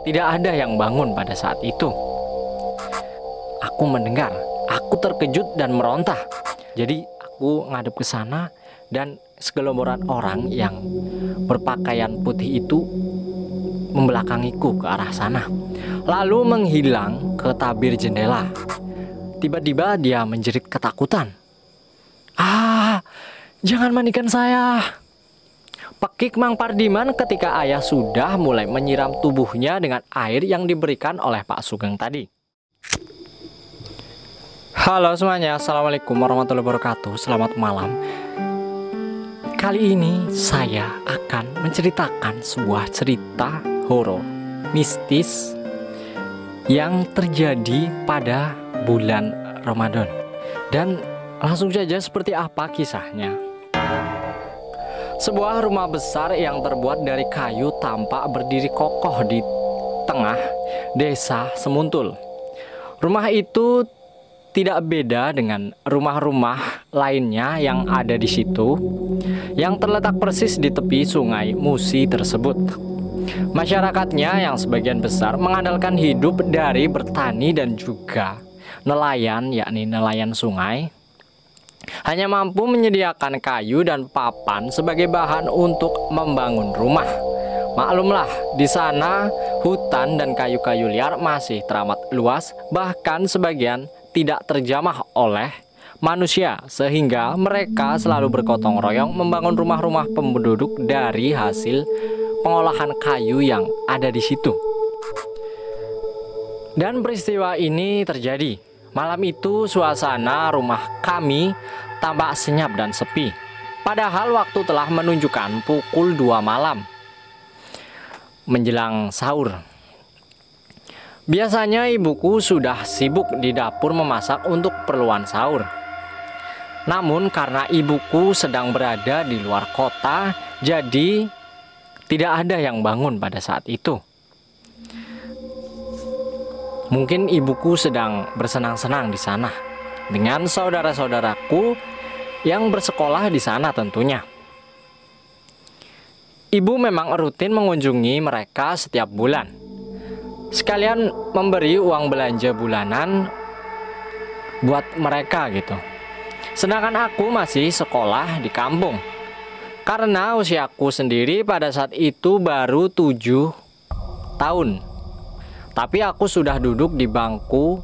Tidak ada yang bangun pada saat itu. Aku mendengar, aku terkejut dan meronta. Jadi aku ngadep ke sana dan segelomboran orang yang berpakaian putih itu membelakangiku ke arah sana, lalu menghilang ke tabir jendela. Tiba-tiba dia menjerit ketakutan. "Ah, jangan mandikan saya!" Pekik Mang Pardiman ketika ayah sudah mulai menyiram tubuhnya dengan air yang diberikan oleh Pak Sugeng tadi. Halo semuanya, Assalamualaikum warahmatullahi wabarakatuh. Selamat malam. Kali ini saya akan menceritakan sebuah cerita horor mistis yang terjadi pada bulan Ramadan. Dan langsung saja, seperti apa kisahnya. Sebuah rumah besar yang terbuat dari kayu tampak berdiri kokoh di tengah desa Semuntul. Rumah itu tidak beda dengan rumah-rumah lainnya yang ada di situ, yang terletak persis di tepi sungai Musi tersebut. Masyarakatnya yang sebagian besar mengandalkan hidup dari bertani dan juga nelayan, yakni nelayan sungai, hanya mampu menyediakan kayu dan papan sebagai bahan untuk membangun rumah. Maklumlah, di sana hutan dan kayu-kayu liar masih teramat luas, bahkan sebagian tidak terjamah oleh manusia, sehingga mereka selalu bergotong royong membangun rumah-rumah penduduk dari hasil pengolahan kayu yang ada di situ. Dan peristiwa ini terjadi malam itu. Suasana rumah kami tampak senyap dan sepi, padahal waktu telah menunjukkan pukul 2 malam menjelang sahur. Biasanya ibuku sudah sibuk di dapur memasak untuk keperluan sahur. Namun karena ibuku sedang berada di luar kota, jadi tidak ada yang bangun pada saat itu. Mungkin ibuku sedang bersenang-senang di sana dengan saudara-saudaraku yang bersekolah di sana tentunya. Ibu memang rutin mengunjungi mereka setiap bulan, sekalian memberi uang belanja bulanan buat mereka gitu. Sedangkan aku masih sekolah di kampung, karena usiaku sendiri pada saat itu baru 7 tahun. Tapi aku sudah duduk di bangku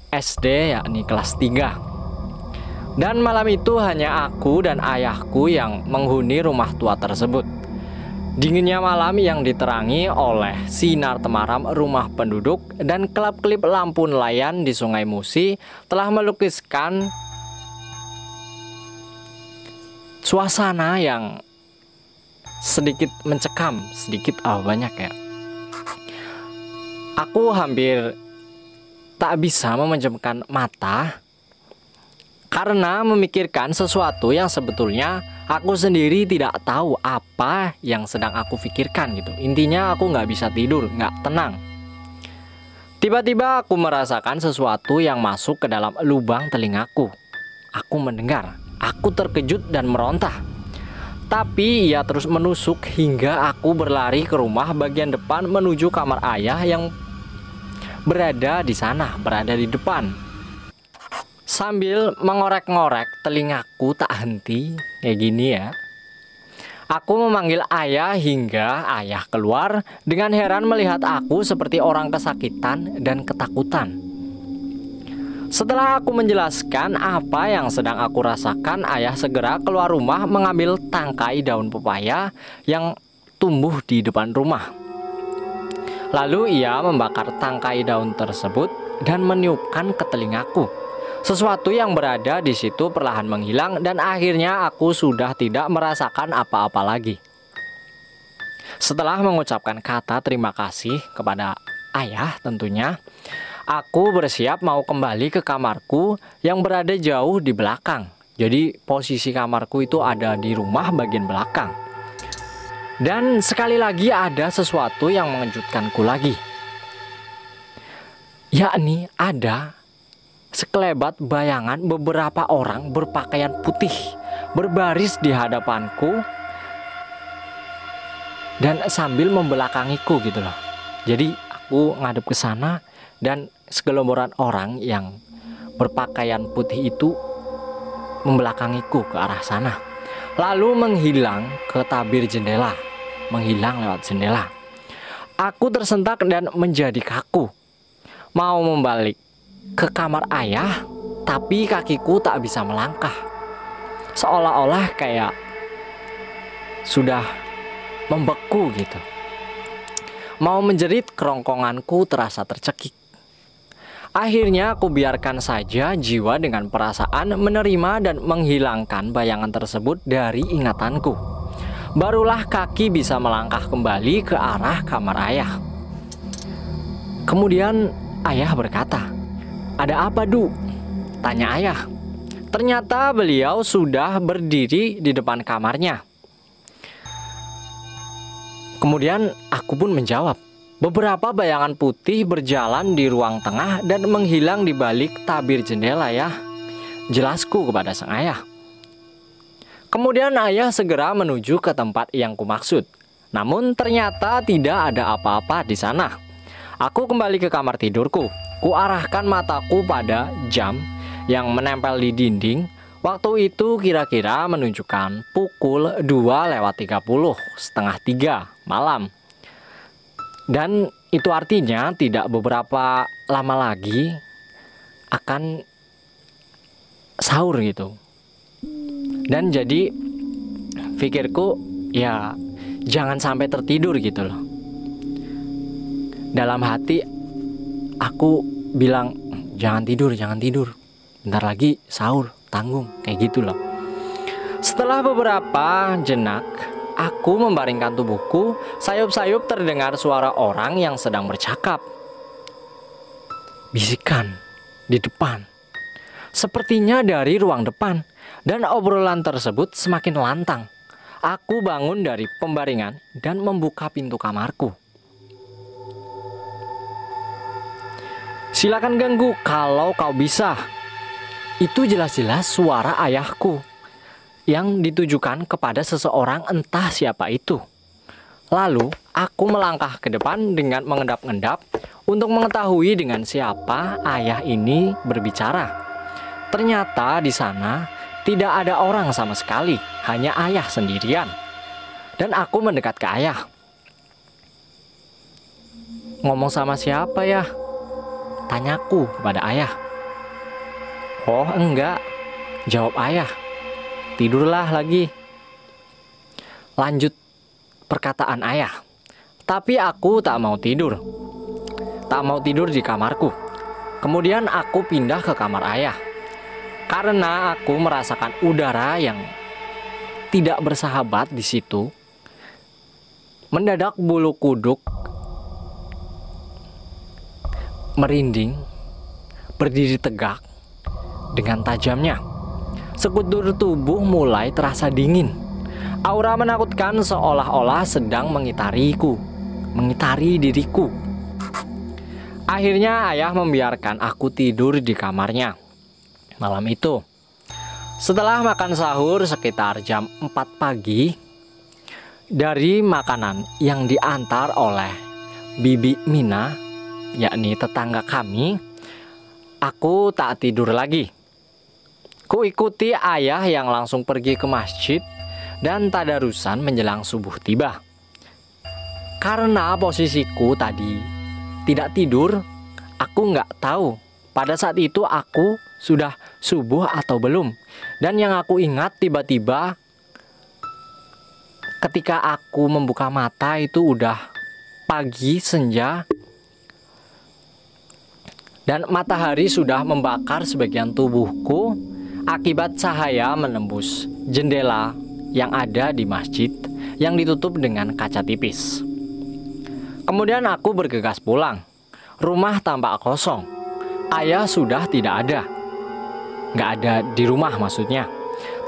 SD, yakni kelas 3. Dan malam itu hanya aku dan ayahku yang menghuni rumah tua tersebut. Dinginnya malam yang diterangi oleh sinar temaram rumah penduduk dan kelap-kelip lampu nelayan di Sungai Musi telah melukiskan suasana yang sedikit mencekam, sedikit banyak ya. Aku hampir tak bisa memejamkan mata karena memikirkan sesuatu yang sebetulnya aku sendiri tidak tahu apa yang sedang aku pikirkan gitu. Intinya aku nggak bisa tidur, nggak tenang. Tiba-tiba aku merasakan sesuatu yang masuk ke dalam lubang telingaku. Aku mendengar, aku terkejut dan meronta. Tapi ia terus menusuk hingga aku berlari ke rumah bagian depan menuju kamar ayah yang berada di sana, berada di depan. Sambil mengorek-ngorek telingaku tak henti, kayak gini ya. Aku memanggil ayah hingga ayah keluar dengan heran melihat aku seperti orang kesakitan dan ketakutan. Setelah aku menjelaskan apa yang sedang aku rasakan, ayah segera keluar rumah mengambil tangkai daun pepaya yang tumbuh di depan rumah. Lalu ia membakar tangkai daun tersebut dan meniupkan ke telingaku. Sesuatu yang berada di situ perlahan menghilang dan akhirnya aku sudah tidak merasakan apa-apa lagi. Setelah mengucapkan kata terima kasih kepada ayah tentunya, aku bersiap mau kembali ke kamarku yang berada jauh di belakang. Jadi posisi kamarku itu ada di rumah bagian belakang. Dan sekali lagi ada sesuatu yang mengejutkanku lagi, yakni ada sekelebat bayangan beberapa orang berpakaian putih berbaris di hadapanku dan sambil membelakangiku gitu loh. Jadi aku ngadep ke sana dan segelomboran orang yang berpakaian putih itu membelakangiku ke arah sana. Lalu menghilang ke tabir jendela, menghilang lewat jendela. Aku tersentak dan menjadi kaku. Mau membalik ke kamar ayah, tapi kakiku tak bisa melangkah. Seolah-olah kayak sudah membeku gitu. Mau menjerit, kerongkonganku terasa tercekik. Akhirnya aku biarkan saja jiwa dengan perasaan menerima dan menghilangkan bayangan tersebut dari ingatanku. Barulah kaki bisa melangkah kembali ke arah kamar ayah. Kemudian ayah berkata, "Ada apa, Du?" tanya ayah. Ternyata beliau sudah berdiri di depan kamarnya. Kemudian aku pun menjawab, "Beberapa bayangan putih berjalan di ruang tengah dan menghilang di balik tabir jendela ya," jelasku kepada sang ayah. Kemudian ayah segera menuju ke tempat yang kumaksud. Namun ternyata tidak ada apa-apa di sana. Aku kembali ke kamar tidurku. Kuarahkan mataku pada jam yang menempel di dinding. Waktu itu kira-kira menunjukkan pukul 2:30, setengah 3 malam. Dan itu artinya tidak beberapa lama lagi akan sahur gitu. Dan jadi pikirku ya jangan sampai tertidur gitu loh. Dalam hati aku bilang jangan tidur. Bentar lagi sahur, tanggung, kayak gitu loh. Setelah beberapa jenak aku membaringkan tubuhku, sayup-sayup terdengar suara orang yang sedang bercakap. Bisikan di depan. Sepertinya dari ruang depan. Dan obrolan tersebut semakin lantang. Aku bangun dari pembaringan dan membuka pintu kamarku. "Silakan ganggu kalau kau bisa." Itu jelas-jelas suara ayahku yang ditujukan kepada seseorang, entah siapa itu. Lalu aku melangkah ke depan dengan mengendap-endap untuk mengetahui dengan siapa ayah ini berbicara. Ternyata di sana tidak ada orang sama sekali, hanya ayah sendirian. Dan aku mendekat ke ayah. "Ngomong sama siapa ya?" tanyaku kepada ayah. "Oh enggak," jawab ayah. "Tidurlah lagi," lanjut perkataan ayah. Tapi aku tak mau tidur. Tak mau tidur di kamarku. Kemudian aku pindah ke kamar ayah. Karena aku merasakan udara yang tidak bersahabat di situ. Mendadak bulu kuduk merinding, berdiri tegak dengan tajamnya. Sekutur tubuh mulai terasa dingin. Aura menakutkan seolah-olah sedang mengitari diriku. Akhirnya ayah membiarkan aku tidur di kamarnya. Malam itu, setelah makan sahur sekitar jam 4 pagi, dari makanan yang diantar oleh Bibi Mina, yakni tetangga kami, aku tak tidur lagi. Ku ikuti ayah yang langsung pergi ke masjid dan tadarusan menjelang subuh tiba. Karena posisiku tadi tidak tidur, aku nggak tahu pada saat itu aku sudah subuh atau belum. Dan yang aku ingat tiba-tiba ketika aku membuka mata itu udah pagi senja. Dan matahari sudah membakar sebagian tubuhku akibat cahaya menembus jendela yang ada di masjid yang ditutup dengan kaca tipis. Kemudian aku bergegas pulang. Rumah tampak kosong. Ayah sudah tidak ada. Nggak ada di rumah maksudnya.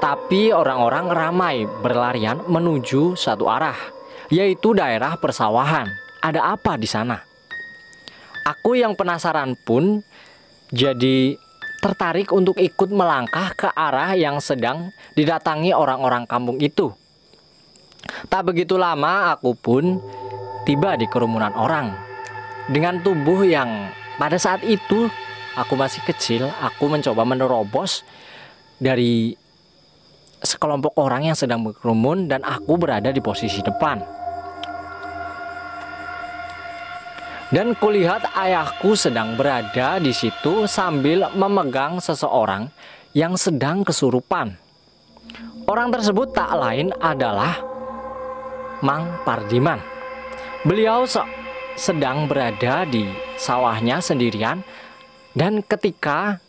Tapi orang-orang ramai berlarian menuju satu arah, yaitu daerah persawahan. Ada apa di sana? Aku yang penasaran pun jadi tertarik untuk ikut melangkah ke arah yang sedang didatangi orang-orang kampung itu. Tak begitu lama aku pun tiba di kerumunan orang. Dengan tubuh yang pada saat itu aku masih kecil, aku mencoba menerobos dari sekelompok orang yang sedang berkerumun dan aku berada di posisi depan. Dan kulihat ayahku sedang berada di situ sambil memegang seseorang yang sedang kesurupan. Orang tersebut tak lain adalah Mang Pardiman. Beliau sedang berada di sawahnya sendirian dan ketika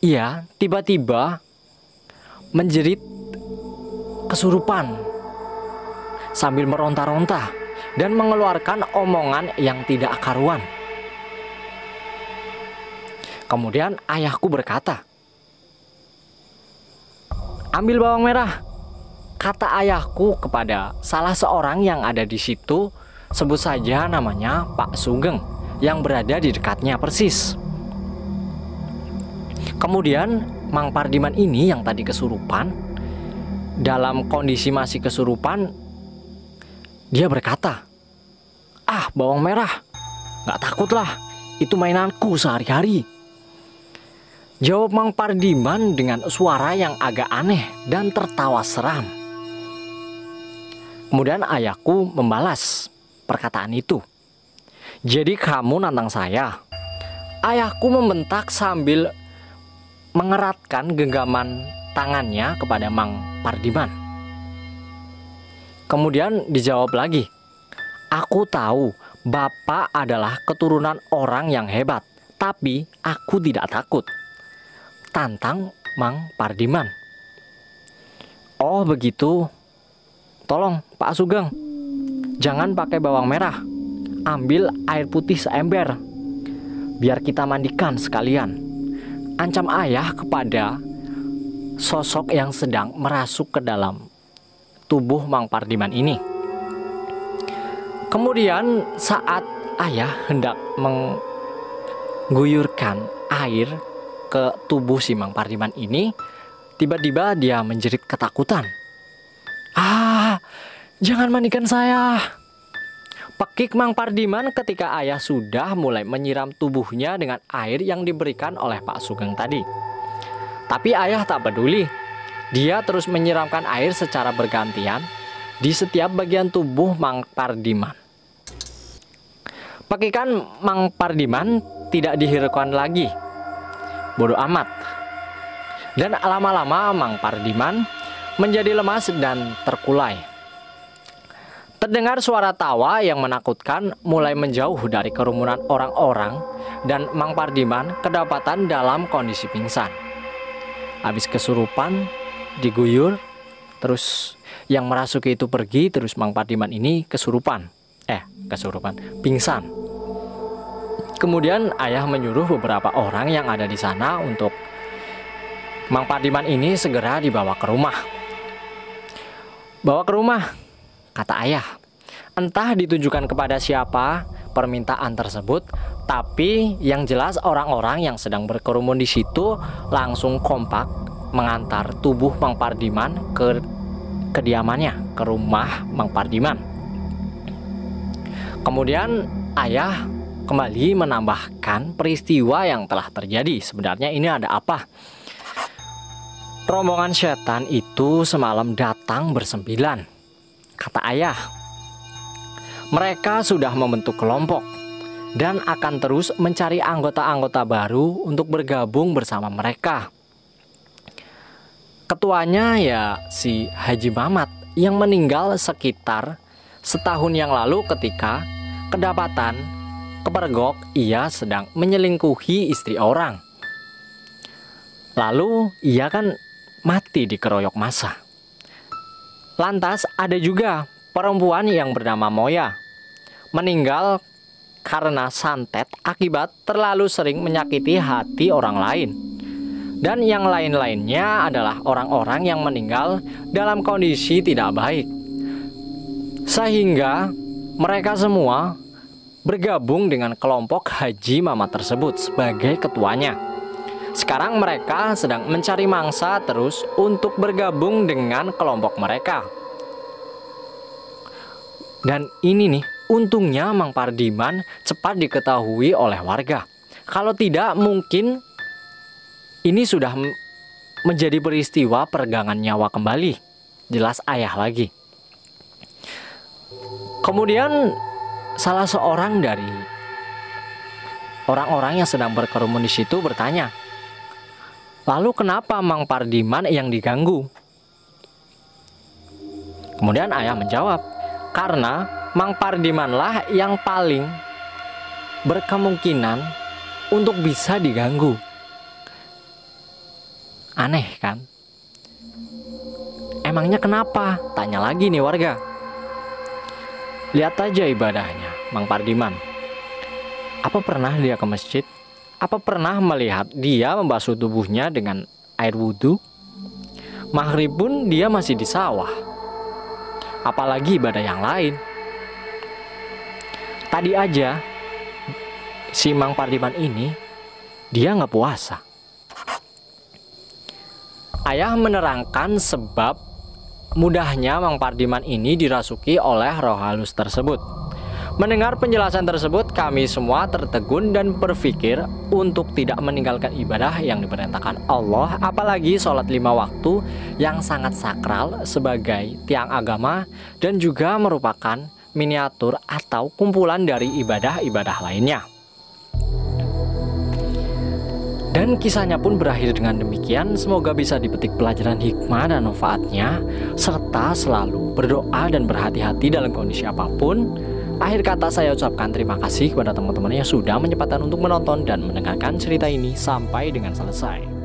ia tiba-tiba menjerit kesurupan sambil meronta-ronta dan mengeluarkan omongan yang tidak karuan. Kemudian ayahku berkata, "Ambil bawang merah," kata ayahku kepada salah seorang yang ada di situ, sebut saja namanya Pak Sugeng, yang berada di dekatnya persis. Kemudian Mang Pardiman ini yang tadi kesurupan, dalam kondisi masih kesurupan, dia berkata, "Ah, bawang merah, gak takutlah, itu mainanku sehari-hari." Jawab Mang Pardiman dengan suara yang agak aneh dan tertawa seram. Kemudian ayahku membalas perkataan itu. "Jadi kamu nantang saya?" Ayahku membentak sambil mengeratkan genggaman tangannya kepada Mang Pardiman. Kemudian dijawab lagi, "Aku tahu Bapak adalah keturunan orang yang hebat, tapi aku tidak takut," tantang Mang Pardiman. "Oh begitu, tolong Pak Sugeng, jangan pakai bawang merah, ambil air putih seember, biar kita mandikan sekalian," ancam ayah kepada sosok yang sedang merasuk ke dalam tubuh Mang Pardiman ini. Kemudian saat ayah hendak mengguyurkan air ke tubuh si Mang Pardiman ini, tiba-tiba dia menjerit ketakutan. "Ah, jangan mandikan saya!" Pekik Mang Pardiman ketika ayah sudah mulai menyiram tubuhnya dengan air yang diberikan oleh Pak Sugeng tadi. Tapi ayah tak peduli. Dia terus menyiramkan air secara bergantian di setiap bagian tubuh Mang Pardiman. Pekikan Mang Pardiman tidak dihiraukan lagi. Bodoh amat. Dan lama-lama Mang Pardiman menjadi lemas dan terkulai. Terdengar suara tawa yang menakutkan mulai menjauh dari kerumunan orang-orang dan Mang Pardiman kedapatan dalam kondisi pingsan. Habis kesurupan, diguyur, terus yang merasuki itu pergi, terus Mang Pardiman ini pingsan. Kemudian ayah menyuruh beberapa orang yang ada di sana untuk Mang Pardiman ini segera dibawa ke rumah. "Bawa ke rumah," kata ayah. Entah ditujukan kepada siapa permintaan tersebut, tapi yang jelas orang-orang yang sedang berkerumun di situ langsung kompak mengantar tubuh Mang Pardiman ke kediamannya, ke rumah Mang Pardiman. Kemudian ayah kembali menambahkan peristiwa yang telah terjadi. Sebenarnya ini ada apa? "Rombongan setan itu semalam datang bersembilan," kata ayah. "Mereka sudah membentuk kelompok dan akan terus mencari anggota-anggota baru untuk bergabung bersama mereka. Ketuanya ya si Haji Mamat yang meninggal sekitar setahun yang lalu ketika kedapatan kepergok ia sedang menyelingkuhi istri orang. Lalu ia kan mati dikeroyok massa. Lantas ada juga perempuan yang bernama Moya, meninggal karena santet akibat terlalu sering menyakiti hati orang lain. Dan yang lain-lainnya adalah orang-orang yang meninggal dalam kondisi tidak baik. Sehingga mereka semua bergabung dengan kelompok Haji Mamat tersebut sebagai ketuanya. Sekarang mereka sedang mencari mangsa terus untuk bergabung dengan kelompok mereka. Dan ini nih, untungnya Mang Pardiman cepat diketahui oleh warga. Kalau tidak, mungkin ini sudah menjadi peristiwa peregangan nyawa kembali. Jelas ayah lagi. Kemudian salah seorang dari orang-orang yang sedang berkerumun di situ bertanya, lalu kenapa Mang Pardiman yang diganggu? Kemudian ayah menjawab, karena Mang Pardimanlah yang paling berkemungkinan untuk bisa diganggu. Aneh kan? Emangnya kenapa? Tanya lagi nih warga. Lihat aja ibadahnya Mang Pardiman. Apa pernah dia ke masjid? Apa pernah melihat dia membasuh tubuhnya dengan air wudhu? Maghrib pun dia masih di sawah. Apalagi ibadah yang lain. Tadi aja si Mang Pardiman ini dia nggak puasa. Ayah menerangkan sebab mudahnya Mang Pardiman ini dirasuki oleh roh halus tersebut. Mendengar penjelasan tersebut, kami semua tertegun dan berpikir untuk tidak meninggalkan ibadah yang diperintahkan Allah, apalagi sholat 5 waktu yang sangat sakral sebagai tiang agama dan juga merupakan miniatur atau kumpulan dari ibadah-ibadah lainnya. Dan kisahnya pun berakhir dengan demikian. Semoga bisa dipetik pelajaran hikmah dan manfaatnya, serta selalu berdoa dan berhati-hati dalam kondisi apapun. Akhir kata saya ucapkan terima kasih kepada teman-teman yang sudah menyempatkan untuk menonton dan mendengarkan cerita ini sampai dengan selesai.